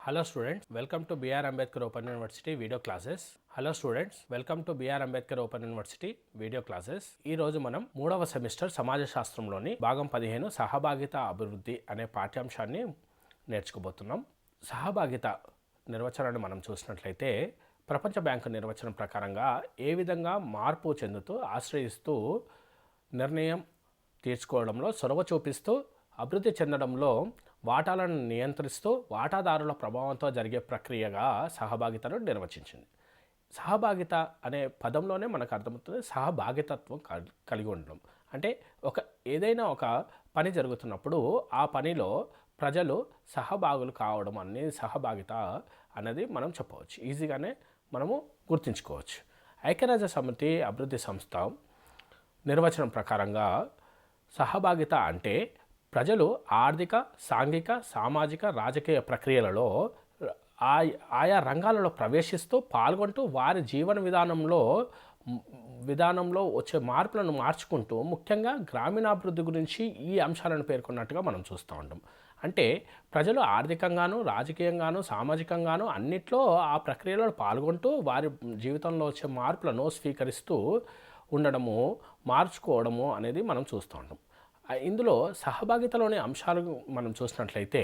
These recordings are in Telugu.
Hello students, welcome to B.R. Ambedkar Open University video classes. Hello students, welcome to B.R. Ambedkar Open University video classes. ఈ రోజు మనం 3వ సెమిస్టర్ సమాజ శాస్త్రంలోని భాగం 15 సహభాగిత అభివృద్ధి అనే పాఠ్యాంశాన్ని నేర్చుకోబోతున్నాం. సహభాగిత నిర్వచనాన్ని మనం చూసినట్లయితే ప్రపంచ బ్యాంకు నిర్వచనం ప్రకారంగా ఏ విధంగా మార్పు చెందుతూ ఆశ్రయిస్తూ నిర్ణయం తీర్చుకోవడంలో చొరవ చూపిస్తూ అభివృద్ధి చెందడంలో వాటాలను నియంత్రిస్తూ వాటాదారుల ప్రభావంతో జరిగే ప్రక్రియగా సహభాగితను నిర్వచించింది. సహభాగిత అనే పదంలోనే మనకు అర్థమవుతుంది సహభాగితత్వం కలిగి ఉండడం. అంటే ఏదైనా ఒక పని జరుగుతున్నప్పుడు ఆ పనిలో ప్రజలు సహభాగులు కావడం అనేది సహభాగిత అనేది మనం చెప్పవచ్చు, ఈజీగానే మనము గుర్తుంచుకోవచ్చు. ఐక్యరాజ్య సమితి అభివృద్ధి సంస్థ నిర్వచనం ప్రకారంగా సహభాగిత అంటే ప్రజలు ఆర్థిక, సాంఘిక, సామాజిక, రాజకీయ ప్రక్రియలలో ఆయా రంగాలలో ప్రవేశిస్తూ పాల్గొంటూ వారి జీవన విధానంలో వచ్చే మార్పులను మార్చుకుంటూ ముఖ్యంగా గ్రామీణాభివృద్ధి గురించి ఈ అంశాలను పేర్కొన్నట్టుగా మనం చూస్తూ ఉంటాం. అంటే ప్రజలు ఆర్థికంగాను, రాజకీయంగాను, సామాజికంగాను అన్నిట్లో ఆ ప్రక్రియలో పాల్గొంటూ వారి జీవితంలో వచ్చే మార్పులను స్వీకరిస్తూ ఉండడము, మార్చుకోవడము అనేది మనం చూస్తూ ఉంటాం. ఇందులో సహభాగితలోని అంశాలు మనం చూసినట్లయితే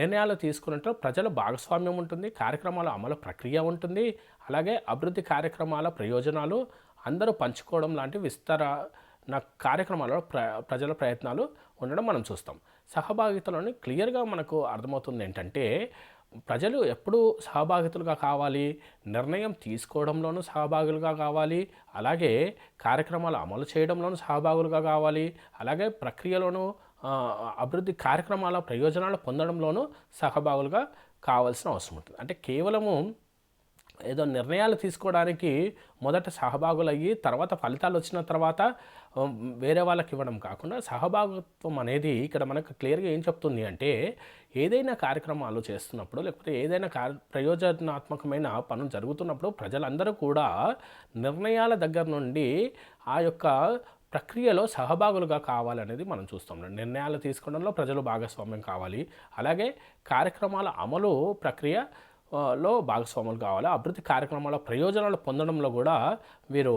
నిర్ణయాలు తీసుకున్నట్లు ప్రజల భాగస్వామ్యం ఉంటుంది, కార్యక్రమాల అమలు ప్రక్రియ ఉంటుంది, అలాగే అభివృద్ధి కార్యక్రమాల ప్రయోజనాలు అందరూ పంచుకోవడం లాంటి విస్తరణ కార్యక్రమాలలో ప్రజల ప్రయత్నాలు ఉండడం మనం చూస్తాం. సహభాగితలోని క్లియర్గా మనకు అర్థమవుతుంది ఏంటంటే ప్రజలు ఎప్పుడూ సహభాగితులుగా కావాలి, నిర్ణయం తీసుకోవడంలోనూ సహభాగులుగా కావాలి, అలాగే కార్యక్రమాలు అమలు చేయడంలోనూ సహభాగులుగా కావాలి, అలాగే ప్రక్రియలోనూ అభివృద్ధి కార్యక్రమాల ప్రయోజనాలు పొందడంలోనూ సహభాగులుగా కావాల్సిన అవసరం ఉంటుంది. అంటే కేవలము ఏదో నిర్ణయాలు తీసుకోవడానికి మొదట సహభాగులయ్యి తర్వాత ఫలితాలు వచ్చిన తర్వాత వేరే వాళ్ళకి ఇవ్వడం కాకుండా సహభాగిత్వం అనేది ఇక్కడ మనకు క్లియర్గా ఏం చెప్తుంది అంటే ఏదైనా కార్యక్రమాలు చేస్తున్నప్పుడు లేకపోతే ఏదైనా ప్రయోజనాత్మకమైన పనులు జరుగుతున్నప్పుడు ప్రజలందరూ కూడా నిర్ణయాల దగ్గర నుండి ఆ యొక్క ప్రక్రియలో సహభాగులుగా కావాలనేది మనం చూస్తాం. నిర్ణయాలు తీసుకోవడంలో ప్రజలు భాగస్వామ్యం కావాలి, అలాగే కార్యక్రమాల అమలు ప్రక్రియ లో భాగస్వాములు కావాలి, అభివృద్ధి కార్యక్రమాల ప్రయోజనాలు పొందడంలో కూడా వీరు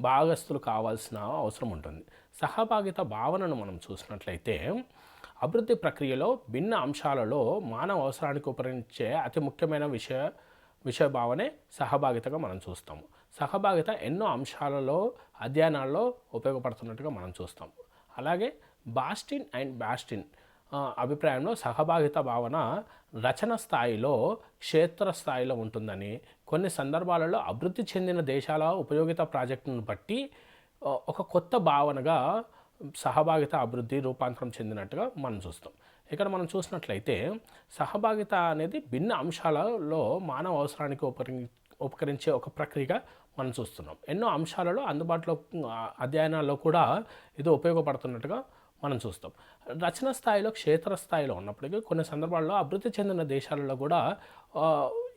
భాగస్థులు కావాల్సిన అవసరం ఉంటుంది. సహభాగిత భావనను మనం చూసినట్లయితే అభివృద్ధి ప్రక్రియలో భిన్న అంశాలలో మానవ అవసరానికి ఉపకరించే అతి ముఖ్యమైన విషయ భావనే సహభాగితగా మనం చూస్తాము. సహభాగిత ఎన్నో అంశాలలో అధ్యయనాల్లో ఉపయోగపడుతున్నట్టుగా మనం చూస్తాము. అలాగే బాస్టిన్ అండ్ బాస్టిన్ అభిప్రాయంలో సహభాగిత భావన రచన స్థాయిలో క్షేత్ర స్థాయిలో ఉంటుందని, కొన్ని సందర్భాలలో అభివృద్ధి చెందిన దేశాల ఉపయోగిత ప్రాజెక్టును బట్టి ఒక కొత్త భావనగా సహభాగిత అభివృద్ధి రూపాంతరం చెందినట్టుగా మనం చూస్తాం. ఇక్కడ మనం చూసినట్లయితే సహభాగిత అనేది భిన్న అంశాలలో మానవ అవసరానికి ఉపకరించే ఒక ప్రక్రియగా మనం చూస్తున్నాం. ఎన్నో అంశాలలో అందుబాటులో అధ్యయనాల్లో కూడా ఇది ఉపయోగపడుతున్నట్టుగా మనం చూస్తాం. రచన స్థాయిలో క్షేత్రస్థాయిలో ఉన్నప్పటికీ కొన్ని సందర్భాల్లో అభివృద్ధి చెందిన దేశాలలో కూడా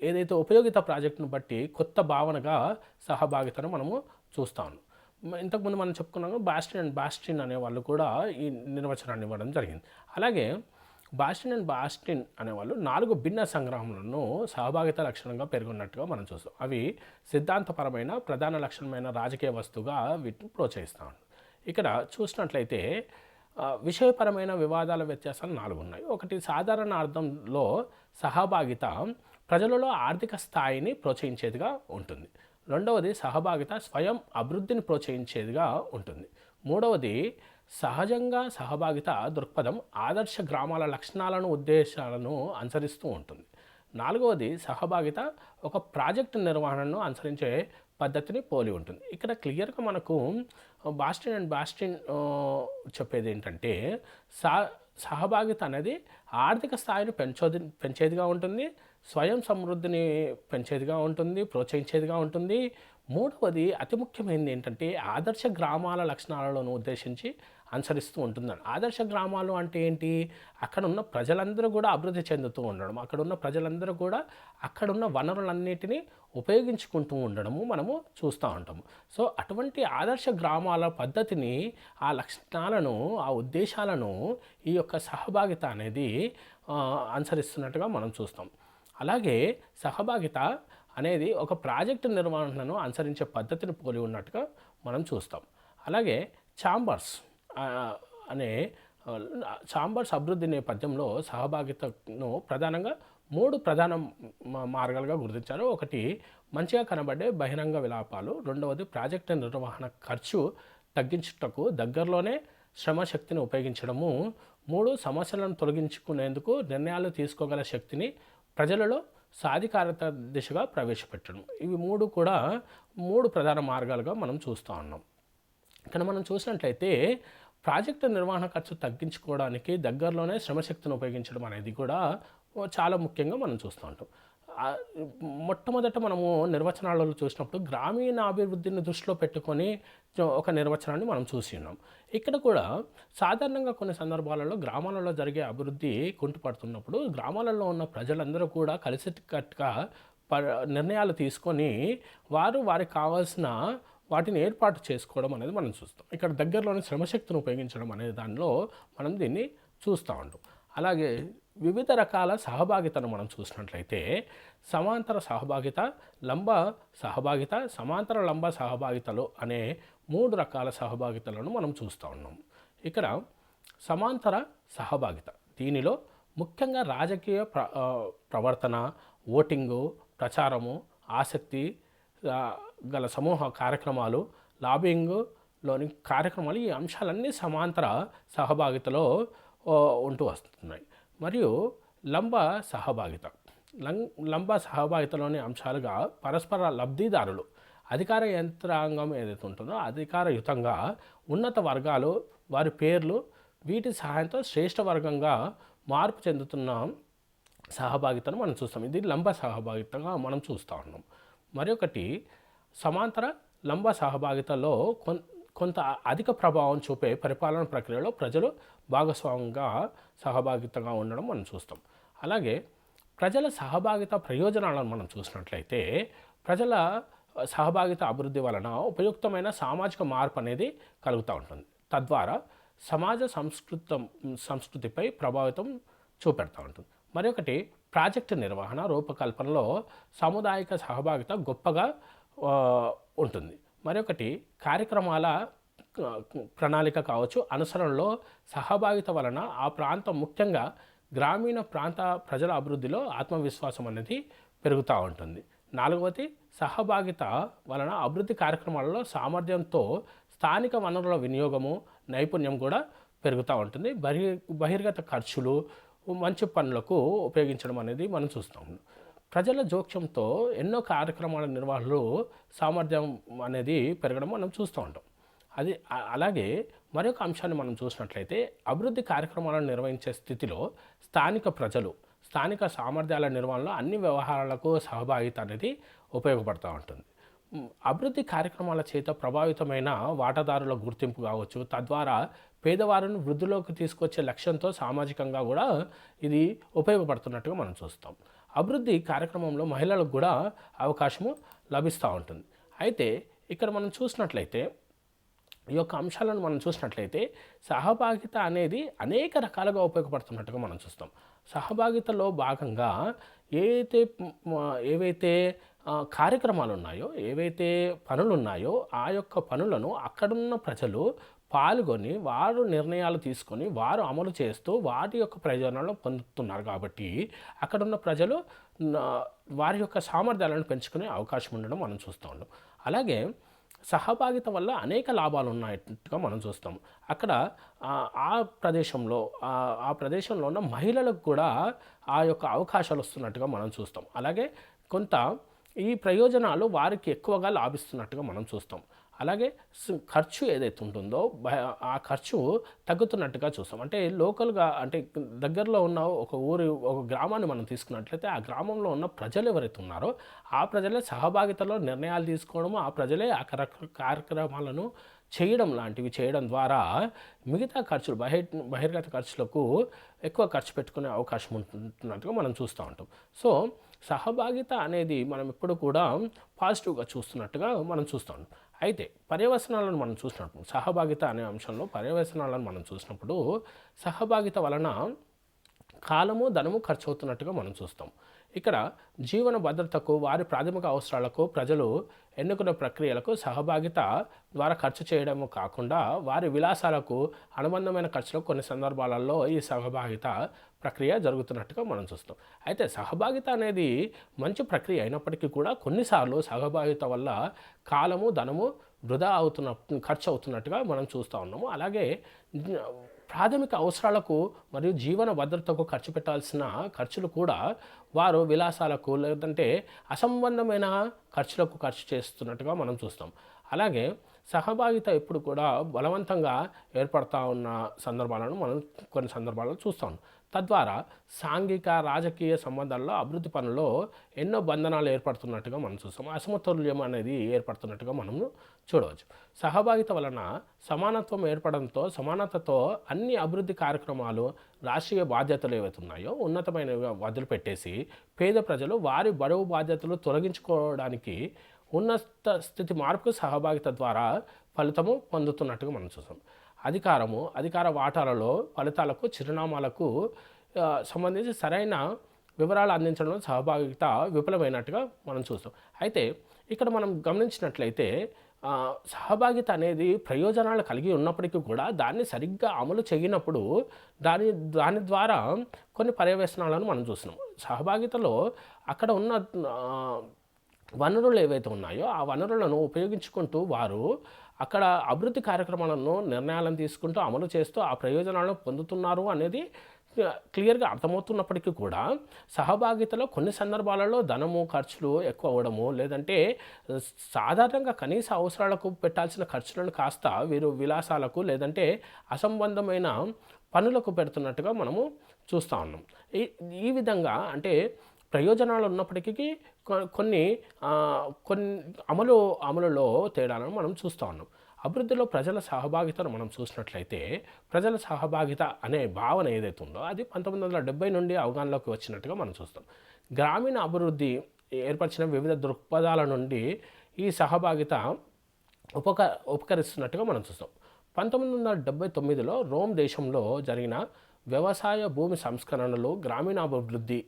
ఏదైతే ఉపయోగిత ప్రాజెక్టును బట్టి కొత్త భావనగా సహభాగితను మనము చూస్తా ఉన్నాం. ఇంతకుముందు మనం చెప్పుకున్నాము బాస్టిన్ అండ్ బాస్టిన్ అనే వాళ్ళు కూడా ఈ నిర్వచనాన్ని ఇవ్వడం జరిగింది. అలాగే బాస్టిన్ అండ్ బాస్టిన్ అనేవాళ్ళు 4 భిన్న సంగ్రహములను సహభాగిత లక్షణంగా పేర్కొన్నట్టుగా మనం చూస్తాం. అవి సిద్ధాంతపరమైన ప్రధాన లక్షణమైన రాజకీయ వస్తువుగా వీటిని ప్రోత్సహిస్తూ ఉంటాం. ఇక్కడ చూసినట్లయితే విషయపరమైన వివాదాల వ్యత్యాసాలు 4 ఉన్నాయి. ఒకటి, సాధారణ అర్థంలో సహభాగిత ప్రజలలో ఆర్థిక స్థాయిని ప్రోత్సహించేదిగా ఉంటుంది. రెండవది, సహభాగిత స్వయం అభివృద్ధిని ప్రోత్సహించేదిగా ఉంటుంది. మూడవది, సహజంగా సహభాగిత దృక్పథం ఆదర్శ గ్రామాల లక్షణాలను, ఉద్దేశాలను అనుసరిస్తూ ఉంటుంది. నాలుగవది, సహభాగిత ఒక ప్రాజెక్టు నిర్వహణను అనుసరించే పద్ధతిని పోలి ఉంటుంది. ఇక్కడ క్లియర్గా మనకు బాస్టిన్ అండ్ బాస్టిన్ చెప్పేది ఏంటంటే సహభాగిత అనేది ఆర్థిక స్థాయిని పెంచేదిగా ఉంటుంది, స్వయం సమృద్ధిని పెంచేదిగా ఉంటుంది, ప్రోత్సహించేదిగా ఉంటుంది. మూడవది అతి ముఖ్యమైనది ఏంటంటే ఆదర్శ గ్రామాల లక్షణాలను ఉద్దేశించి అనుసరిస్తూ ఉంటుందని. ఆదర్శ గ్రామాలు అంటే ఏంటి? అక్కడ ఉన్న ప్రజలందరూ కూడా అభివృద్ధి చెందుతూ ఉండడం, అక్కడ ఉన్న ప్రజలందరూ కూడా అక్కడున్న వనరులన్నిటినీ ఉపయోగించుకుంటూ ఉండడము మనము చూస్తూ ఉంటాము. సో అటువంటి ఆదర్శ గ్రామాల పద్ధతిని, ఆ లక్షణాలను, ఆ ఉద్దేశాలను ఈ యొక్క సహభాగిత అనేది అనుసరిస్తున్నట్టుగా మనం చూస్తాం. అలాగే సహభాగిత అనేది ఒక ప్రాజెక్టు నిర్వహణను అనుసరించే పద్ధతిని పోలి ఉన్నట్టుగా మనం చూస్తాం. అలాగే ఛాంబర్స్ అనే ఛాంబర్స్ అభివృద్ధి నేపథ్యంలో సహభాగితను ప్రధానంగా 3 ప్రధాన మార్గాలుగా గుర్తించారు. ఒకటి మంచిగా కనబడే బహిరంగ విలాపాలు, రెండవది ప్రాజెక్టు నిర్వహణ ఖర్చు తగ్గించుటకు దగ్గరలోనే శ్రమశక్తిని ఉపయోగించడము, 3 సమస్యలను తొలగించుకునేందుకు నిర్ణయాలు తీసుకోగల శక్తిని ప్రజలలో సాధికారత దిశగా ప్రవేశపెట్టడం. ఇవి 3 కూడా 3 ప్రధాన మార్గాలుగా మనం చూస్తూ ఉన్నాం. ఇక్కడ మనం చూసినట్లయితే ప్రాజెక్టు నిర్వహణ ఖర్చు తగ్గించుకోవడానికి దగ్గరలోనే శ్రమశక్తిని ఉపయోగించడం అనేది కూడా చాలా ముఖ్యంగా మనం చూస్తూ ఉంటాం. మొట్టమొదట మనము నిర్వచనాలలో చూసినప్పుడు గ్రామీణ అభివృద్ధిని దృష్టిలో పెట్టుకొని ఒక నిర్వచనాన్ని మనం చూసి ఉన్నాం. ఇక్కడ కూడా సాధారణంగా కొన్ని సందర్భాలలో గ్రామాలలో జరిగే అభివృద్ధి కుంటుపడుతున్నప్పుడు గ్రామాలలో ఉన్న ప్రజలందరూ కూడా కలిసికట్టుగా నిర్ణయాలు తీసుకొని వారికి కావాల్సిన వాటిని ఏర్పాటు చేసుకోవడం అనేది మనం చూస్తాం. ఇక్కడ దగ్గరలోని శ్రమశక్తిని ఉపయోగించడం అనే దానిలో మనం దీన్ని చూస్తూ ఉంటాం. అలాగే వివిధ రకాల సహభాగితను మనం చూసినట్లయితే సమాంతర సహభాగిత, లంబ సహభాగిత, సమాంతర లంబ సహభాగితలు అనే 3 రకాల సహభాగితలను మనం చూస్తూ ఉన్నాం. ఇక్కడ సమాంతర సహభాగిత, దీనిలో ముఖ్యంగా రాజకీయ ప్రవర్తన, ఓటింగు, ప్రచారము, ఆసక్తి గల సమూహ కార్యక్రమాలు, లాబింగ్లోని కార్యక్రమాలు, ఈ అంశాలన్నీ సమాంతర సహభాగితలో ఉంటూ వస్తున్నాయి. మరియు లంబ సహభాగిత, లంబ సహభాగితలోని అంశాలుగా పరస్పర లబ్ధిదారులు, అధికార యంత్రాంగం ఏదైతే ఉంటుందో అధికారయుతంగా ఉన్నత వర్గాలు, వారి పేర్లు, వీటి సహాయంతో శ్రేష్ఠ వర్గంగా మార్పు చెందుతున్న సహభాగితను మనం చూస్తాం. ఇది లంబ సహభాగితగా మనం చూస్తూ ఉన్నాం. మరొకటి సమాంతర లంబ సహభాగితలో కొంత అధిక ప్రభావం చూపే పరిపాలన ప్రక్రియలో ప్రజలు భాగస్వామ్యంగా సహభాగితంగా ఉండడం మనం చూస్తాం. అలాగే ప్రజల సహభాగిత ప్రయోజనాలను మనం చూసినట్లయితే ప్రజల సహభాగిత అభివృద్ధి వలన ఉపయుక్తమైన సామాజిక మార్పు అనేది కలుగుతూ ఉంటుంది. తద్వారా సమాజ సంస్కృతిపై ప్రభావితం చూపెడతా ఉంటుంది. మరొకటి ప్రాజెక్టు నిర్వహణ రూపకల్పనలో సాముదాయిక సహభాగిత గొప్పగా ఉంటుంది. మరొకటి కార్యక్రమాల ప్రణాళిక కావచ్చు, అనుసరణలో సహభాగిత వలన ఆ ప్రాంతం ముఖ్యంగా గ్రామీణ ప్రాంత ప్రజల అభివృద్ధిలో ఆత్మవిశ్వాసం అనేది పెరుగుతూ ఉంటుంది. 4వది సహభాగిత వలన అభివృద్ధి కార్యక్రమాలలో సామర్థ్యంతో స్థానిక వనరుల వినియోగము, నైపుణ్యం కూడా పెరుగుతూ ఉంటుంది. బహిర్గత ఖర్చులు మంచి పనులకు ఉపయోగించడం అనేది మనం చూస్తాం. ప్రజల జోక్యంతో ఎన్నో కార్యక్రమాల నిర్వహణలో సామర్థ్యం అనేది పెరగడం మనం చూస్తూ ఉంటాం. అలాగే మరొక అంశాన్ని మనం చూసినట్లయితే అభివృద్ధి కార్యక్రమాలను నిర్వహించే స్థితిలో స్థానిక ప్రజలు స్థానిక సామర్థ్యాల నిర్వహణలో అన్ని వ్యవహారాలకు సహభాగిత అనేది ఉపయోగపడుతూ ఉంటుంది. అభివృద్ధి కార్యక్రమాల చేత ప్రభావితమైన వాటాదారుల గుర్తింపు కావచ్చు, తద్వారా పేదవారిని వృద్ధిలోకి తీసుకొచ్చే లక్ష్యంతో సామాజికంగా కూడా ఇది ఉపయోగపడుతున్నట్టుగా మనం చూస్తాం. అభివృద్ధి కార్యక్రమంలో మహిళలకు కూడా అవకాశము లభిస్తూ ఉంటుంది. అయితే ఇక్కడ మనం చూసినట్లయితే ఈ యొక్క అంశాలను మనం చూసినట్లయితే సహభాగిత అనేది అనేక రకాలుగా ఉపయోగపడుతున్నట్టుగా మనం చూస్తాం. సహభాగితలో భాగంగా ఏవైతే కార్యక్రమాలు ఉన్నాయో, ఏవైతే పనులు ఉన్నాయో ఆ యొక్క పనులను అక్కడున్న ప్రజలు పాల్గొని వారు నిర్ణయాలు తీసుకొని వారు అమలు చేస్తూ వాటి యొక్క ప్రయోజనాలను పొందుతున్నారు. కాబట్టి అక్కడున్న ప్రజలు వారి యొక్క సామర్థ్యాలను పెంచుకునే అవకాశం ఉండడం మనం చూస్తూ ఉన్నాం. అలాగే సహభాగిత వల్ల అనేక లాభాలు ఉన్నట్టుగా మనం చూస్తాం. అక్కడ ఆ ప్రదేశంలో ఉన్న మహిళలకు కూడా ఆ యొక్క అవకాశాలు వస్తున్నట్టుగా మనం చూస్తాం. అలాగే కొంత ఈ ప్రయోజనాలు వారికి ఎక్కువగా లాభిస్తున్నట్టుగా మనం చూస్తాం. అలాగే ఖర్చు ఏదైతే ఉంటుందో ఆ ఖర్చు తగ్గుతున్నట్టుగా చూస్తాం. అంటే లోకల్గా అంటే దగ్గరలో ఉన్న ఒక గ్రామాన్ని మనం తీసుకున్నట్లయితే ఆ గ్రామంలో ఉన్న ప్రజలు ఎవరైతే ఉన్నారో ఆ ప్రజలే సహభాగితలో నిర్ణయాలు తీసుకోవడము, ఆ ప్రజలే ఆ కార్యక్రమాలను లాంటివి చేయడం ద్వారా మిగతా ఖర్చులు బహిర్గత ఖర్చులకు ఎక్కువ ఖర్చు పెట్టుకునే అవకాశం ఉంటున్నట్టుగా మనం చూస్తూ ఉంటాం. సో సహభాగిత అనేది మనం ఎప్పుడు కూడా పాజిటివ్గా చూస్తున్నట్టుగా మనం చూస్తూ ఉంటాం. అయితే పర్యవసనాలను మనం చూసినప్పుడు సహభాగిత అనే అంశంలో పర్యవసనాలను మనం చూసినప్పుడు సహభాగిత వలన కాలము ధనము ఖర్చు అవుతున్నట్టుగా మనం చూస్తాం. ఇక్కడ జీవన భద్రతకు, వారి ప్రాథమిక అవసరాలకు ప్రజలు ఎన్నుకున్న ప్రక్రియలకు సహభాగిత ద్వారా ఖర్చు చేయడము కాకుండా వారి విలాసాలకు అనుబంధమైన ఖర్చులకు కొన్ని సందర్భాలలో ఈ సహభాగిత ప్రక్రియ జరుగుతున్నట్టుగా మనం చూస్తాం. అయితే సహభాగిత అనేది మంచి ప్రక్రియ అయినప్పటికీ కూడా కొన్నిసార్లు సహభాగిత వల్ల కాలము, ధనము వృధా ఖర్చు అవుతున్నట్టుగా మనం చూస్తూ ఉన్నాము. అలాగే ప్రాథమిక అవసరాలకు మరియు జీవన భద్రతకు ఖర్చు పెట్టాల్సిన ఖర్చులు కూడా వారు విలాసాలకు లేదంటే అసంబంధమైన ఖర్చులకు ఖర్చు చేస్తున్నట్టుగా మనం చూస్తాం. అలాగే సహభాగిత ఎప్పుడు కూడా బలవంతంగా ఏర్పడతా ఉన్న సందర్భాలను మనం కొన్ని సందర్భాలను చూస్తాం. తద్వారా సాంఘిక, రాజకీయ సంబంధాల్లో, అభివృద్ధి పనుల్లో ఎన్నో బంధనాలు ఏర్పడుతున్నట్టుగా మనం చూస్తాం. అసమతుల్యం అనేది ఏర్పడుతున్నట్టుగా మనము చూడవచ్చు. సహభాగిత వలన సమానత్వం ఏర్పడంతో, సమానతతో అన్ని అభివృద్ధి కార్యక్రమాలు, రాష్ట్రీయ బాధ్యతలు ఏవైతే ఉన్నాయో ఉన్నతమైనవి వదిలిపెట్టేసి పేద ప్రజలు వారి బరువు బాధ్యతలు తొలగించుకోవడానికి ఉన్నత స్థితి మార్పుకు సహభాగిత ద్వారా ఫలితము పొందుతున్నట్టుగా మనం చూస్తాం. అధికార వాటాలలో ఫలితాలకు, చిరునామాలకు సంబంధించి సరైన వివరాలు అందించడంలో సహభాగిత విఫలమైనట్టుగా మనం చూస్తాం. అయితే ఇక్కడ మనం గమనించినట్లయితే సహభాగిత అనేది ప్రయోజనాలు కలిగి ఉన్నప్పటికీ కూడా దాన్ని సరిగ్గా అమలు చేయనప్పుడు దాని ద్వారా కొన్ని పర్యవేక్షణాలను మనం చూస్తున్నాం. సహభాగితలో అక్కడ ఉన్న వనరులు ఏవైతే ఉన్నాయో ఆ వనరులను ఉపయోగించుకుంటూ వారు అక్కడ అభివృద్ధి కార్యక్రమాలను, నిర్ణయాలను తీసుకుంటూ అమలు చేస్తూ ఆ ప్రయోజనాలను పొందుతున్నారు అనేది క్లియర్గా అర్థమవుతున్నప్పటికీ కూడా సహభాగితలో కొన్ని సందర్భాలలో ధనము, ఖర్చులు ఎక్కువ అవ్వడము, లేదంటే సాధారణంగా కనీస అవసరాలకు పెట్టాల్సిన ఖర్చులను కాస్త వీరు విలాసాలకు లేదంటే అసంబంధమైన పనులకు పెడుతున్నట్టుగా మనము చూస్తూ ఉన్నాం. ఈ విధంగా అంటే ప్రయోజనాలు ఉన్నప్పటికీ కొన్ని అమలులో తేడాలను మనం చూస్తూ ఉన్నాం. అభివృద్ధిలో ప్రజల సహభాగితను మనం చూసినట్లయితే ప్రజల సహభాగిత అనే భావన ఏదైతే ఉందో అది 1970 నుండి అవగాహనలోకి వచ్చినట్టుగా మనం చూస్తాం. గ్రామీణ అభివృద్ధి ఏర్పరిచిన వివిధ దృక్పథాల నుండి ఈ సహభాగిత ఉపకరిస్తున్నట్టుగా మనం చూస్తాం. 1979లో రోమ్ దేశంలో జరిగిన వ్యవసాయ భూమి సంస్కరణలు, గ్రామీణాభివృద్ధి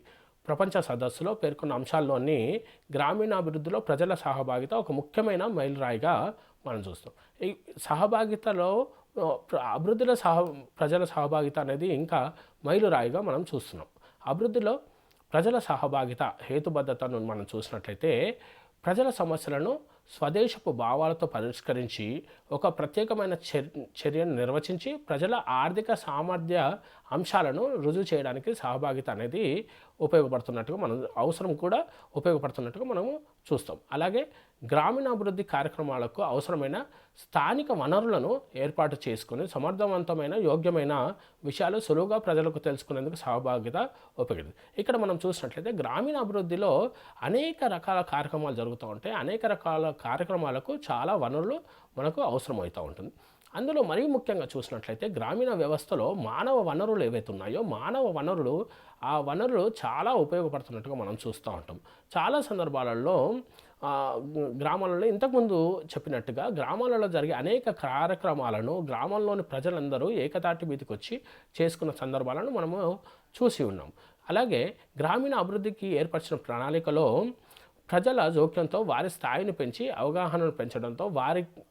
ప్రపంచ సదస్సులో పేర్కొన్న అంశాల్లోని గ్రామీణాభివృద్ధిలో ప్రజల సహభాగిత ఒక ముఖ్యమైన మైలురాయిగా మనం చూస్తాం. ఈ సహభాగితలో అభివృద్ధిలో ప్రజల సహభాగిత అనేది ఇంకా మైలురాయిగా మనం చూస్తున్నాం. అభివృద్ధిలో ప్రజల సహభాగిత హేతుబద్ధతను మనం చూసినట్లయితే ప్రజల సమస్యలను స్వదేశపు భావాలతో పరిష్కరించి ఒక ప్రత్యేకమైన చర్యను నిర్వచించి ప్రజల ఆర్థిక సామర్థ్య అంశాలను రుజువు చేయడానికి సహభాగిత అనేది ఉపయోగపడుతున్నట్టుగా మనం ఉపయోగపడుతున్నట్టుగా మనము చూస్తాం. అలాగే గ్రామీణాభివృద్ధి కార్యక్రమాలకు అవసరమైన స్థానిక వనరులను ఏర్పాటు చేసుకుని సమర్థవంతమైన, యోగ్యమైన విషయాలు సులువుగా ప్రజలకు తెలుసుకునేందుకు సహభాగిత ఉపయోగపడుతుంది. ఇక్కడ మనం చూసినట్లయితే గ్రామీణాభివృద్ధిలో అనేక రకాల కార్యక్రమాలు జరుగుతూ ఉంటాయి. అనేక రకాల కార్యక్రమాలకు చాలా వనరులు మనకు అవసరమవుతూ ఉంటుంది. అందులో మరీ ముఖ్యంగా చూసినట్లయితే గ్రామీణ వ్యవస్థలో మానవ వనరులు ఏవైతే ఉన్నాయో ఆ వనరులు చాలా ఉపయోగపడుతున్నట్టుగా మనం చూస్తూ ఉంటాం. చాలా సందర్భాలలో గ్రామాలలో ఇంతకుముందు చెప్పినట్టుగా గ్రామాలలో జరిగే అనేక కార్యక్రమాలను గ్రామంలోని ప్రజలందరూ ఏకతాటి మీదకి వచ్చి చేసుకున్న సందర్భాలను మనము చూసి ఉన్నాం. అలాగే గ్రామీణ అభివృద్ధికి ఏర్పరిచిన ప్రణాళికలో ప్రజల జోక్యంతో వారి స్థాయిని పెంచి అవగాహనను పెంచడంతో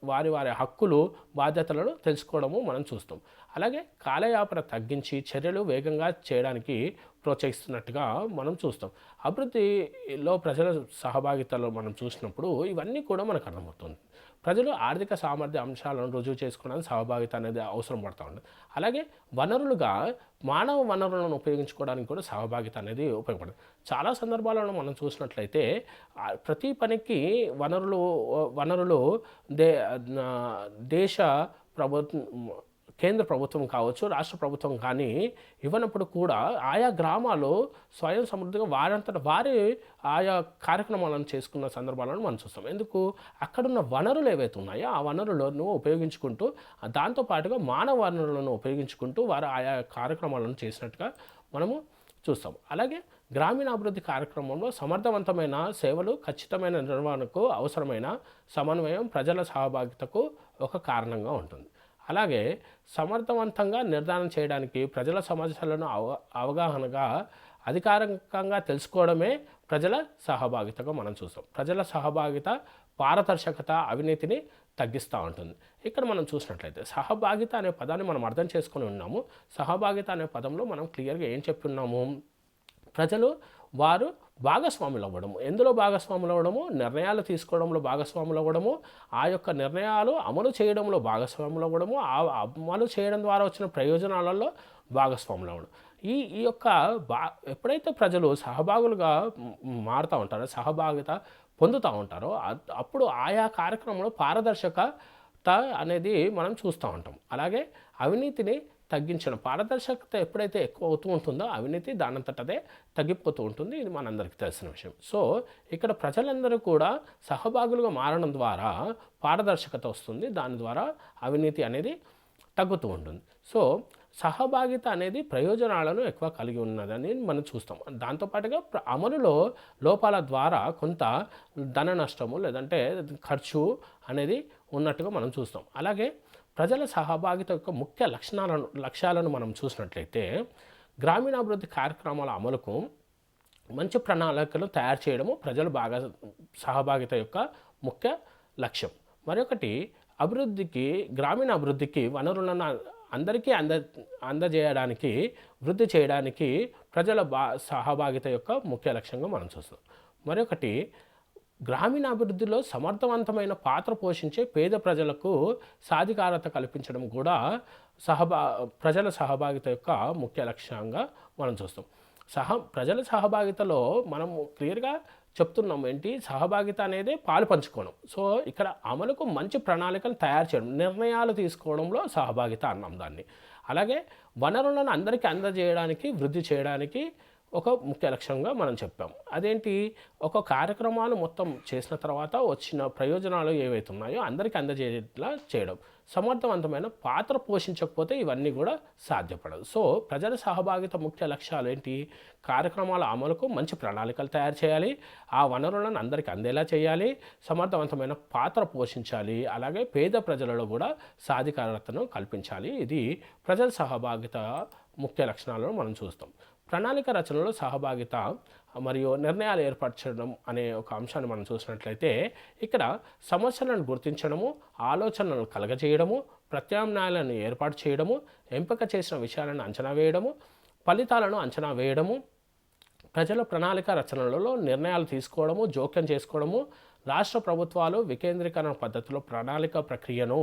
వారి హక్కులు, బాధ్యతలను తెలుసుకోవడము మనం చూస్తాం. అలాగే కాలయాపన తగ్గించి చర్యలు వేగంగా చేయడానికి ప్రోత్సహిస్తున్నట్టుగా మనం చూస్తాం. అభివృద్ధిలో ప్రజల సహభాగితలో మనం చూసినప్పుడు ఇవన్నీ కూడా మనకు అర్థమవుతుంది. ప్రజలు ఆర్థిక సామర్థ్య అంశాలను రుజువు చేసుకోవడానికి సహభాగిత అనేది అవసరం పడుతూ ఉంటుంది. అలాగే వనరులుగా మానవ వనరులను ఉపయోగించుకోవడానికి కూడా సహభాగిత అనేది ఉపయోగపడుతుంది. చాలా సందర్భాలను మనం చూసినట్లయితే ప్రతి పనికి వనరులు దేశ కేంద్ర ప్రభుత్వం కావచ్చు, రాష్ట్ర ప్రభుత్వం కానీ ఇవ్వనప్పుడు కూడా ఆయా గ్రామాలు స్వయం సమృద్ధిగా వారంతట వారి ఆయా కార్యక్రమాలను చేసుకున్న సందర్భాలను మనం చూస్తాం. ఎందుకు? అక్కడున్న వనరులు ఏవైతే ఉన్నాయో ఆ వనరులను ఉపయోగించుకుంటూ దాంతోపాటుగా మానవ వనరులను ఉపయోగించుకుంటూ వారు ఆయా కార్యక్రమాలను చేసినట్టుగా మనము చూస్తాం. అలాగే గ్రామీణాభివృద్ధి కార్యక్రమంలో సమర్థవంతమైన సేవలు, ఖచ్చితమైన నిర్వహణకు అవసరమైన సమన్వయం ప్రజల సహభాగితకు ఒక కారణంగా ఉంటుంది. అలాగే సమర్థవంతంగా నిర్ధారణ చేయడానికి ప్రజల సమస్యలను అవగాహనగా అధికారికంగా తెలుసుకోవడమే ప్రజల సహభాగితగా మనం చూస్తాం. ప్రజల సహభాగిత పారదర్శకత అవినీతిని తగ్గిస్తూ ఉంటుంది. ఇక్కడ మనం చూసినట్లయితే సహభాగిత అనే పదాన్ని మనం అర్థం చేసుకొని ఉన్నాము. సహభాగిత అనే పదంలో మనం క్లియర్గా ఏం చెప్పున్నాము, ప్రజలు వారు భాగస్వాములు అవ్వడము. ఎందులో భాగస్వాములు అవ్వడము, నిర్ణయాలు తీసుకోవడంలో భాగస్వాములు అవ్వడము, ఆ యొక్క నిర్ణయాలు అమలు చేయడంలో భాగస్వాములు అవ్వడము, ఆ అమలు చేయడం ద్వారా వచ్చిన ప్రయోజనాలలో భాగస్వాములు అవ్వడం. ఈ ఈ యొక్క ఎప్పుడైతే ప్రజలు సహభాగులుగా మారుతూ ఉంటారో, సహభాగిత పొందుతూ ఉంటారో, అప్పుడు ఆయా కార్యక్రమంలో పారదర్శకత అనేది మనం చూస్తూ ఉంటాం. అలాగే అవినీతిని తగ్గించడం, పారదర్శకత ఎప్పుడైతే ఎక్కువ అవుతూ ఉంటుందో అవినీతి దానంతటదే తగ్గిపోతూ ఉంటుంది. ఇది మనందరికీ తెలిసిన విషయం. సో ఇక్కడ ప్రజలందరూ కూడా సహభాగులుగా మారడం ద్వారా పారదర్శకత వస్తుంది, దాని ద్వారా అవినీతి అనేది తగ్గుతూ ఉంటుంది. సో సహభాగిత అనేది ప్రయోజనాలను ఎక్కువ కలిగి ఉన్నదని మనం చూస్తాం. దాంతోపాటుగా అమలులో లోపాల ద్వారా కొంత ధన నష్టము లేదంటే ఖర్చు అనేది ఉన్నట్టుగా మనం చూస్తాం. అలాగే ప్రజల సహభాగిత యొక్క ముఖ్య లక్ష్యాలను మనం చూసినట్లయితే గ్రామీణాభివృద్ధి కార్యక్రమాల అమలుకు మంచి ప్రణాళికలు తయారు చేయడము సహభాగిత యొక్క ముఖ్య లక్ష్యం. మరొకటి గ్రామీణ అభివృద్ధికి వనరులను అందరికీ అందజేయడానికి, వృద్ధి చేయడానికి ప్రజల సహభాగిత యొక్క ముఖ్య లక్ష్యంగా మనం చూస్తాం. మరొకటి గ్రామీణాభివృద్ధిలో సమర్థవంతమైన పాత్ర పోషించే పేద ప్రజలకు సాధికారత కల్పించడం కూడా ప్రజల సహభాగిత యొక్క ముఖ్య లక్ష్యంగా మనం చూస్తాం. ప్రజల సహభాగితలో మనం క్లియర్గా చెప్తున్నాం ఏంటి, సహభాగిత అనేది పాలు పంచుకోవడం. సో ఇక్కడ అమలుకు మంచి ప్రణాళికలు తయారు చేయడం, నిర్ణయాలు తీసుకోవడంలో సహభాగిత అన్నాం దాన్ని. అలాగే వనరులను అందరికీ అందజేయడానికి, వృద్ధి చేయడానికి ఒక ముఖ్య లక్ష్యంగా మనం చెప్పాం. అదేంటి, ఒక కార్యక్రమాలు మొత్తం చేసిన తర్వాత వచ్చిన ప్రయోజనాలు ఏవైతే ఉన్నాయో అందరికీ అందజేలా చేయడం. సమర్థవంతమైన పాత్ర పోషించకపోతే ఇవన్నీ కూడా సాధ్యపడదు. సో ప్రజల సహభాగిత ముఖ్య లక్ష్యాలు ఏంటి, కార్యక్రమాల అమలుకు మంచి ప్రణాళికలు తయారు చేయాలి, ఆ వనరులను అందరికీ అందేలా చేయాలి, సమర్థవంతమైన పాత్ర పోషించాలి, అలాగే పేద ప్రజలలో కూడా సాధికారతను కల్పించాలి. ఇది ప్రజల సహభాగిత ముఖ్య లక్షణాలను మనం చూస్తాం. ప్రణాళిక రచనలో సహభాగిత మరియు నిర్ణయాలు ఏర్పరచడం అనే ఒక అంశాన్ని మనం చూసినట్లయితే ఇక్కడ సమస్యలను గుర్తించడము, ఆలోచనలను కలగజేయడము, ప్రత్యామ్నాయాలను ఏర్పాటు చేయడము, ఎంపిక చేసిన విషయాలను అంచనా వేయడము, ఫలితాలను అంచనా వేయడము, ప్రజల ప్రణాళిక రచనలలో నిర్ణయాలు తీసుకోవడము, జోక్యం చేసుకోవడము, రాష్ట్ర ప్రభుత్వాలు వికేంద్రీకరణ పద్ధతిలో ప్రణాళిక ప్రక్రియను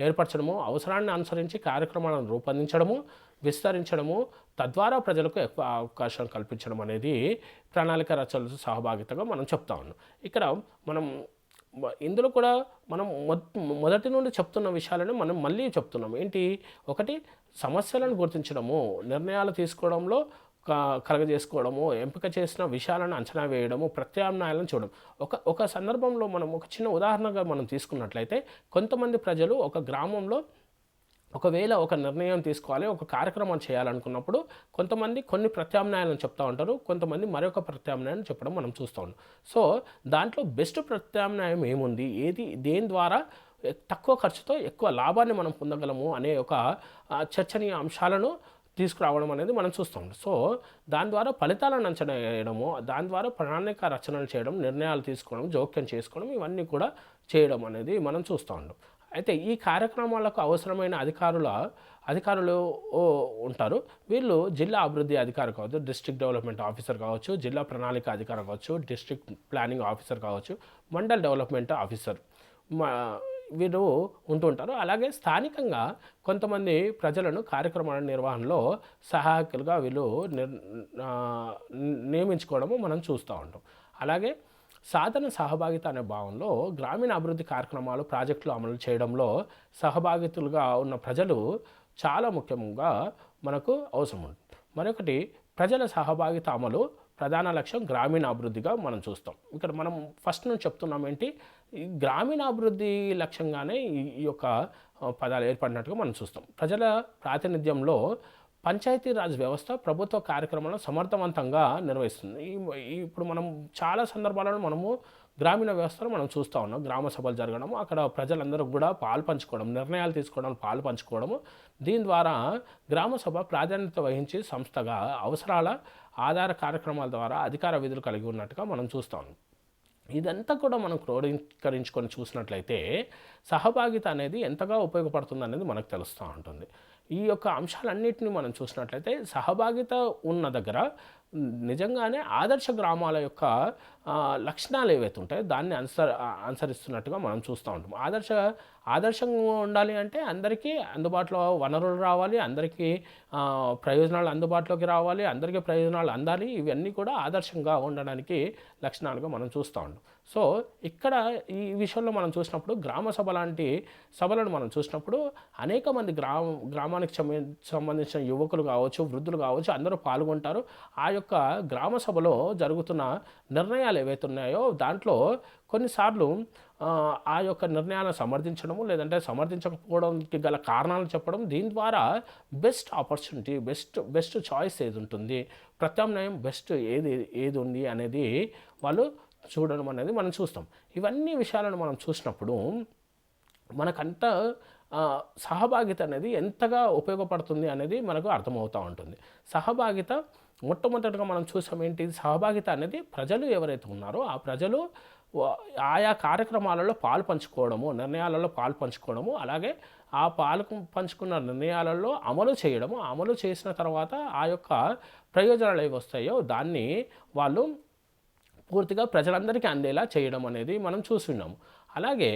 ఏర్పరచడము, అవసరాన్ని అనుసరించి కార్యక్రమాలను రూపొందించడము, విస్తరించడము, తద్వారా ప్రజలకు ఎక్కువ అవకాశం కల్పించడం అనేది ప్రణాళిక రచనల సహభాగితగా మనం చెప్తా ఉన్నాం. ఇక్కడ మనం ఇందులో కూడా మనం మొదటి నుండి చెప్తున్న విషయాలను మనం మళ్ళీ చెప్తున్నాం. ఏంటి, ఒకటి సమస్యలను గుర్తించడము, నిర్ణయాలు తీసుకోవడంలో కలగజేసుకోవడము, ఎంపిక చేసిన విషయాలను అంచనా వేయడము, ప్రత్యామ్నాయాలను చూడడం. ఒక సందర్భంలో మనం ఒక చిన్న ఉదాహరణగా మనం తీసుకున్నట్లయితే కొంతమంది ప్రజలు ఒక గ్రామంలో ఒకవేళ ఒక నిర్ణయం తీసుకోవాలి, ఒక కార్యక్రమం చేయాలనుకున్నప్పుడు కొంతమంది కొన్ని ప్రత్యామ్నాయాలను చెప్తూ ఉంటారు, కొంతమంది మరొక ప్రత్యామ్నాయాన్ని చెప్పడం మనం చూస్తూ ఉంటాం. సో దాంట్లో బెస్ట్ ప్రత్యామ్నాయం ఏముంది, దేని ద్వారా తక్కువ ఖర్చుతో ఎక్కువ లాభాన్ని మనం పొందగలము అనే ఒక చర్చనీయ అంశాలను తీసుకురావడం అనేది మనం చూస్తాం. సో దాని ద్వారా ఫలితాలను అంచనా వేయడము, దాని ద్వారా ప్రణాళిక రచనలు చేయడం, నిర్ణయాలు తీసుకోవడం, జోక్యం చేసుకోవడం, ఇవన్నీ కూడా చేయడం అనేది మనం చూస్తూ ఉంటాం. అయితే ఈ కార్యక్రమాలకు అవసరమైన అధికారులు ఉంటారు. వీళ్ళు జిల్లా అభివృద్ధి అధికారి కావచ్చు, డిస్ట్రిక్ట్ డెవలప్మెంట్ ఆఫీసర్ కావచ్చు, జిల్లా ప్రణాళిక అధికారి కావచ్చు, డిస్ట్రిక్ట్ ప్లానింగ్ ఆఫీసర్ కావచ్చు, మండల్ డెవలప్మెంట్ ఆఫీసర్ వీరు ఉంటుంటారు. అలాగే స్థానికంగా కొంతమంది ప్రజలను కార్యక్రమాల నిర్వహణలో సహాయకులుగా వీళ్ళు నియమించుకోవడము మనం చూస్తూ ఉంటాం. అలాగే సాధన సహభాగిత అనే భావంలో గ్రామీణ అభివృద్ధి కార్యక్రమాలు, ప్రాజెక్టులు అమలు చేయడంలో సహభాగితులుగా ఉన్న ప్రజలు చాలా ముఖ్యంగా మనకు అవసరం ఉంటుంది. మరొకటి ప్రజల సహభాగిత అమలు ప్రధాన లక్ష్యం గ్రామీణ అభివృద్ధిగా మనం చూస్తాం. ఇక్కడ మనం ఫస్ట్ నుంచి చెప్తున్నాం ఏంటి, ఈ గ్రామీణాభివృద్ధి లక్ష్యంగానే ఈ యొక్క పదాలు ఏర్పడినట్టుగా మనం చూస్తాం. ప్రజల ప్రాతినిధ్యంలో పంచాయతీరాజ్ వ్యవస్థ ప్రభుత్వ కార్యక్రమాలను సమర్థవంతంగా నిర్వహిస్తుంది. ఇప్పుడు మనం చాలా సందర్భాలను మనము గ్రామీణ వ్యవస్థలో మనం చూస్తూ ఉన్నాం. గ్రామ సభలు జరగడము, అక్కడ ప్రజలందరూ కూడా పాలు పంచుకోవడం, నిర్ణయాలు తీసుకోవడం, పాలు పంచుకోవడము, దీని ద్వారా గ్రామ సభ ప్రాధాన్యత వహించి సంస్థగా అవసరాల ఆధార కార్యక్రమాల ద్వారా అధికార విధులు కలిగి ఉన్నట్టుగా మనం చూస్తాం. ఇదంతా కూడా మనం క్రోడీకరించుకొని చూసినట్లయితే సహభాగిత అనేది ఎంతగా ఉపయోగపడుతుంది అనేది మనకు తెలుస్తూ ఉంటుంది. ఈ యొక్క అంశాలన్నింటినీ మనం చూసినట్లయితే సహభాగిత ఉన్న దగ్గర నిజంగానే ఆదర్శ గ్రామాల యొక్క లక్షణాలు ఏవైతే ఉంటాయో దాన్ని అనుసరిస్తున్నట్టుగా మనం చూస్తూ ఉంటాం. ఆదర్శంగా ఉండాలి అంటే అందరికీ అందుబాటులో వనరులు రావాలి, అందరికీ ప్రయోజనాలు అందుబాటులోకి రావాలి, అందరికీ ప్రయోజనాలు అందాలి. ఇవన్నీ కూడా ఆదర్శంగా ఉండడానికి లక్షణాలుగా మనం చూస్తూ ఉంటాం. సో ఇక్కడ ఈ విషయంలో మనం చూసినప్పుడు గ్రామ సభ లాంటి సభలను మనం చూసినప్పుడు అనేక మంది గ్రామానికి సంబంధించిన యువకులు కావచ్చు, వృద్ధులు కావచ్చు, అందరూ పాల్గొంటారు. ఆ యొక్క గ్రామ సభలో జరుగుతున్న నిర్ణయాలు ఏవైతే ఉన్నాయో దాంట్లో కొన్నిసార్లు ఆ యొక్క నిర్ణయాలను సమర్థించడము లేదంటే సమర్థించకపోవడానికి గల కారణాలు చెప్పడం, దీని ద్వారా బెస్ట్ ఆపర్చునిటీ, బెస్ట్ చాయిస్ ఏది ఉంటుంది, ప్రత్యామ్నాయం బెస్ట్ ఏది ఉంది అనేది వాళ్ళు చూడడం అనేది మనం చూస్తాం. ఇవన్నీ విషయాలను మనం చూసినప్పుడు మనకంట సహభాగిత అనేది ఎంతగా ఉపయోగపడుతుంది అనేది మనకు అర్థమవుతూ ఉంటుంది. సహభాగిత మొట్టమొదటిగా మనం చూసాం ఏంటి, సహభాగిత అనేది ప్రజలు ఎవరైతే ఉన్నారో ఆ ప్రజలు ఆయా కార్యక్రమాలలో పాలు పంచుకోవడము, నిర్ణయాలలో పాలు పంచుకోవడము, అలాగే ఆ పాలు పంచుకున్న నిర్ణయాలలో అమలు చేయడము, అమలు చేసిన తర్వాత ఆ యొక్క ప్రయోజనాలు ఏవి వస్తాయో దాన్ని వాళ్ళు పూర్తిగా ప్రజలందరికీ అందేలా చేయడం అనేది మనం చూస్తున్నాము. అలాగే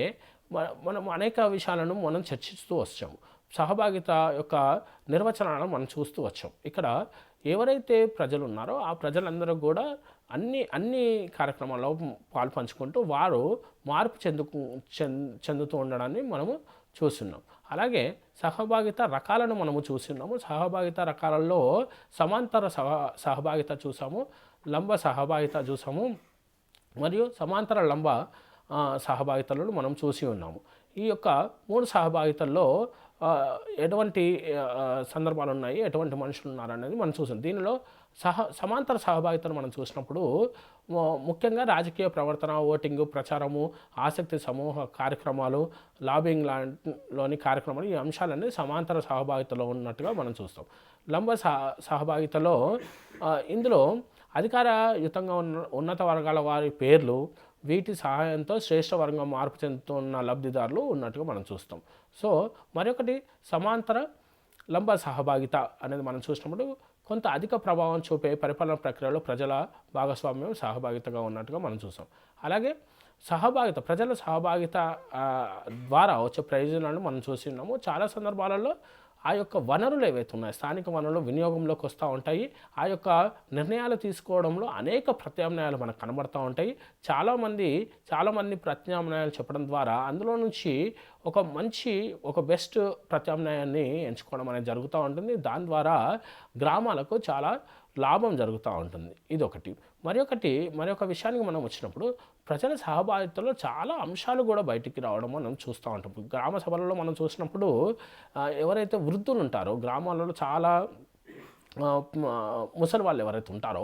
మనం అనేక విషయాలను మనం చర్చిస్తూ వచ్చాము. సహభాగిత యొక్క నిర్వచనాలను మనం చూస్తూ వచ్చాం. ఇక్కడ ఎవరైతే ప్రజలు ఉన్నారో ఆ ప్రజలందరూ కూడా అన్ని కార్యక్రమాల్లో పాలు పంచుకుంటూ వారు మార్పు చెందుతూ ఉండడాన్ని మనము చూస్తున్నాం. అలాగే సహభాగిత రకాలను మనము చూస్తున్నాము. సహభాగిత రకాలలో సమాంతర సహభాగిత చూసాము, లంబ సహభాగిత చూసాము, మరియు సమాంతర లంబ సహభాగితలను మనం చూసి ఉన్నాము. ఈ యొక్క 3 సహభాగితల్లో ఎటువంటి సందర్భాలు ఉన్నాయి, ఎటువంటి మనుషులు ఉన్నారనేది మనం చూసాం. దీనిలో సమాంతర సహభాగితను మనం చూసినప్పుడు ముఖ్యంగా రాజకీయ ప్రవర్తన, ఓటింగు, ప్రచారము, ఆసక్తి సమూహ కార్యక్రమాలు, లాబింగ్ లోని కార్యక్రమాలు, ఈ అంశాలన్నీ సమాంతర సహభాగితలో ఉన్నట్టుగా మనం చూస్తాం. లంబ సహభాగితలో ఇందులో అధికారయుతంగా ఉన్నత వర్గాల వారి పేర్లు, వీటి సహాయంతో శ్రేష్ఠ వర్గం మార్పు చెందుతున్న లబ్ధిదారులు ఉన్నట్టుగా మనం చూస్తాం. సో మరొకటి సమాంతర లంబ సహభాగిత అనేది మనం చూసినప్పుడు కొంత అధిక ప్రభావం చూపే పరిపాలన ప్రక్రియలో ప్రజల భాగస్వామ్యం సహభాగితగా ఉన్నట్టుగా మనం చూస్తాం. అలాగే ప్రజల సహభాగిత ద్వారా వచ్చే ప్రయోజనాలను మనం చూసి ఉన్నాము. చాలా సందర్భాలలో ఆ యొక్క వనరులు ఏవైతే ఉన్నాయో స్థానిక వనరులు వినియోగంలోకి వస్తూ ఉంటాయి. ఆ యొక్క నిర్ణయాలు తీసుకోవడంలో అనేక ప్రత్యామ్నాయాలు మనకు కనబడుతూ ఉంటాయి. చాలామంది ప్రత్యామ్నాయాలు చెప్పడం ద్వారా అందులో నుంచి ఒక బెస్ట్ ప్రత్యామ్నాయాన్ని ఎంచుకోవడం అనేది జరుగుతూ ఉంటుంది. దాని ద్వారా గ్రామాలకు చాలా లాభం జరుగుతూ ఉంటుంది. ఇదొకటి. మరొక విషయానికి మనం వచ్చినప్పుడు ప్రజల సహభాగితలో చాలా అంశాలు కూడా బయటికి రావడం మనం చూస్తూ ఉంటాం. గ్రామ సభలలో మనం చూసినప్పుడు ఎవరైతే వృద్ధులు ఉంటారో గ్రామాలలో చాలా ముసలి వాళ్ళు ఎవరైతే ఉంటారో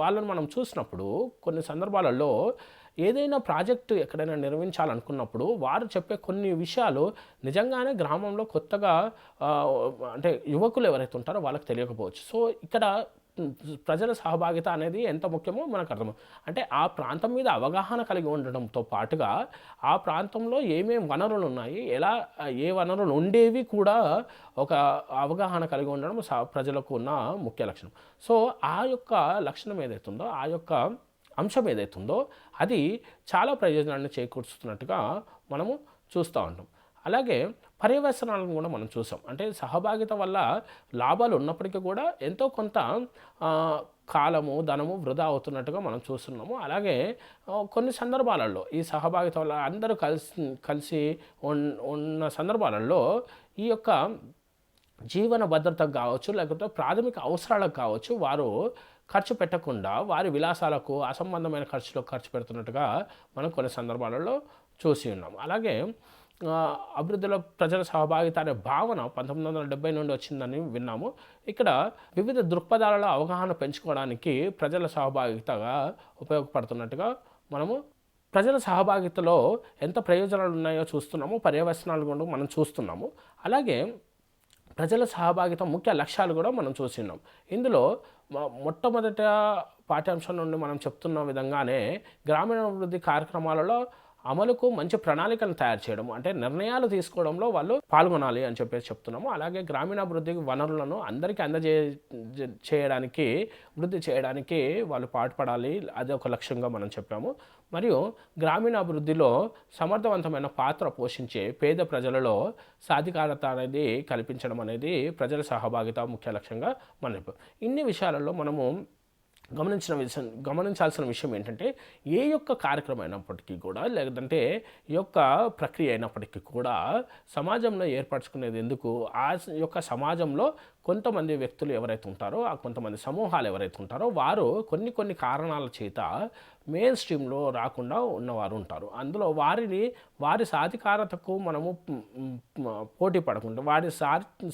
వాళ్ళని మనం చూసినప్పుడు కొన్ని సందర్భాలలో ఏదైనా ప్రాజెక్టు ఎక్కడైనా నిర్మించాలనుకున్నప్పుడు వారు చెప్పే కొన్ని విషయాలు నిజంగానే గ్రామంలో కొత్తగా అంటే యువకులు ఎవరైతే ఉంటారో వాళ్ళకి తెలియకపోవచ్చు. సో ఇక్కడ ప్రజల సహభాగిత అనేది ఎంత ముఖ్యమో మనకు అర్థం. అంటే ఆ ప్రాంతం మీద అవగాహన కలిగి ఉండడంతో పాటుగా ఆ ప్రాంతంలో ఏమేమి వనరులు ఉన్నాయి, ఏ వనరులు ఉండేవి కూడా ఒక అవగాహన కలిగి ఉండడం ప్రజలకు ఉన్న ముఖ్య లక్షణం. సో ఆ యొక్క లక్షణం ఏదైతుందో, ఆ యొక్క అంశం ఏదైతుందో అది చాలా ప్రయోజనాన్ని చేకూరుస్తున్నట్టుగా మనము చూస్తూ ఉంటాం. అలాగే పర్యవసనాలను కూడా మనం చూసాం. అంటే సహభాగిత వల్ల లాభాలు ఉన్నప్పటికీ కూడా ఎంతో కొంత కాలము, ధనము వృధా అవుతున్నట్టుగా మనం చూస్తున్నాము. అలాగే కొన్ని సందర్భాలలో ఈ సహభాగిత వల్ల అందరూ కలిసి ఉన్న సందర్భాలలో ఈ యొక్క జీవన భద్రతకు కావచ్చు, లేకపోతే ప్రాథమిక అవసరాలకు కావచ్చు వారు ఖర్చు పెట్టకుండా వారి విలాసాలకు అసంబంధమైన ఖర్చు పెడుతున్నట్టుగా మనం కొన్ని సందర్భాలలో చూసి ఉన్నాం. అలాగే అభివృద్ధిలో ప్రజల సహభాగిత అనే భావన 1970 నుండి వచ్చిందని విన్నాము. ఇక్కడ వివిధ దృక్పథాలలో అవగాహన పెంచుకోవడానికి ప్రజల సహభాగితగా ఉపయోగపడుతున్నట్టుగా మనము ప్రజల సహభాగితలో ఎంత ప్రయోజనాలు ఉన్నాయో చూస్తున్నాము, పర్యవసనాలు కూడా మనం చూస్తున్నాము. అలాగే ప్రజల సహభాగిత ముఖ్య లక్ష్యాలు కూడా మనం చూస్తున్నాం. ఇందులో మొట్టమొదట పాఠ్యాంశం నుండి మనం చెప్తున్న విధంగానే గ్రామీణాభివృద్ధి కార్యక్రమాలలో అమలుకు మంచి ప్రణాళికను తయారు చేయడం, అంటే నిర్ణయాలు తీసుకోవడంలో వాళ్ళు పాల్గొనాలి అని చెప్పేసి చెప్తున్నాము. అలాగే గ్రామీణాభివృద్ధి వనరులను అందరికీ చేయడానికి, వృద్ధి చేయడానికి వాళ్ళు పాటుపడాలి. అది ఒక లక్ష్యంగా మనం చెప్పాము. మరియు గ్రామీణాభివృద్ధిలో సమర్థవంతమైన పాత్ర పోషించే పేద ప్రజలలో సాధికారత అనేది కల్పించడం అనేది ప్రజల సహభాగిత ముఖ్య లక్ష్యంగా మనం చెప్పాం. ఇన్ని విషయాలలో మనము గమనించాల్సిన విషయం ఏంటంటే, ఏ యొక్క కార్యక్రమం అయినప్పటికీ కూడా, లేదంటే ఈ యొక్క ప్రక్రియ అయినప్పటికీ కూడా సమాజంలో ఏర్పరచుకునేది ఎందుకు? ఆ యొక్క సమాజంలో కొంతమంది వ్యక్తులు ఎవరైతే ఉంటారో, ఆ కొంతమంది సమూహాలు ఎవరైతే ఉంటారో వారు కొన్ని కారణాల చేత మెయిన్ స్ట్రీమ్లో రాకుండా ఉన్నవారు ఉంటారు. అందులో వారి సాధికారతకు మనము పోటీ పడకుండా, వారి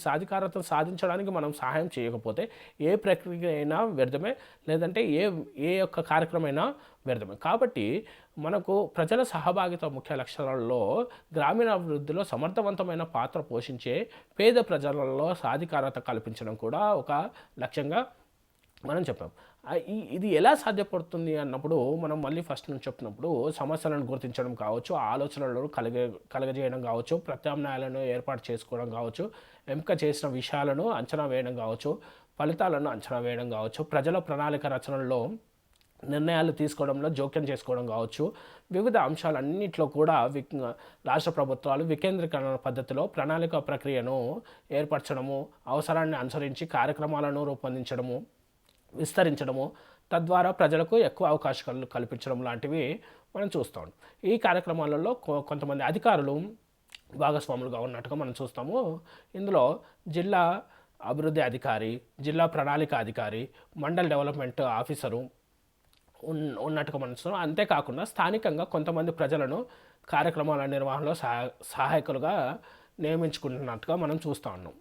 సాధికారతను సాధించడానికి మనం సహాయం చేయకపోతే ఏ ప్రక్రియ అయినా వ్యర్థమే, లేదంటే ఏ యొక్క కార్యక్రమైనా వ్యర్థమే. కాబట్టి మనకు ప్రజల సహభాగిత ముఖ్య లక్ష్యాలలో గ్రామీణాభివృద్ధిలో సమర్థవంతమైన పాత్ర పోషించే పేద ప్రజలలో సాధికారత కల్పించడం కూడా ఒక లక్ష్యంగా మనం చెప్పాం. ఇది ఎలా సాధ్యపడుతుంది అన్నప్పుడు మనం మళ్ళీ ఫస్ట్ నుంచి చెప్పినప్పుడు సమస్యలను గుర్తించడం కావచ్చు, ఆలోచనలను కలగజేయడం కావచ్చు, ప్రత్యామ్నాయాలను ఏర్పాటు చేసుకోవడం కావచ్చు, ఎంపిక చేసిన విషయాలను అంచనా వేయడం కావచ్చు, ఫలితాలను అంచనా వేయడం కావచ్చు, ప్రజల ప్రణాళిక రచనల్లో నిర్ణయాలు తీసుకోవడంలో జోక్యం చేసుకోవడం కావచ్చు, వివిధ అంశాలన్నింటిలో కూడా రాష్ట్ర ప్రభుత్వాలు వికేంద్రీకరణ పద్ధతిలో ప్రణాళిక ప్రక్రియను ఏర్పరచడము, అవసరాన్ని అనుసరించి కార్యక్రమాలను రూపొందించడము, విస్తరించడము, తద్వారా ప్రజలకు ఎక్కువ అవకాశాలు కల్పించడం లాంటివి మనం చూస్తూ ఉంటాం. ఈ కార్యక్రమాలలో కొంతమంది అధికారులు భాగస్వాములుగా ఉన్నట్టుగా మనం చూస్తాము. ఇందులో జిల్లా అభివృద్ధి అధికారి, జిల్లా ప్రణాళిక అధికారి, మండల్ డెవలప్మెంట్ ఆఫీసరు ఉన్నట్టుగా మనం చూస్తాం. అంతేకాకుండా స్థానికంగా కొంతమంది ప్రజలను కార్యక్రమాల నిర్వహణలో సహాయకులుగా నియమించుకుంటున్నట్టుగా మనం చూస్తూ ఉన్నాం.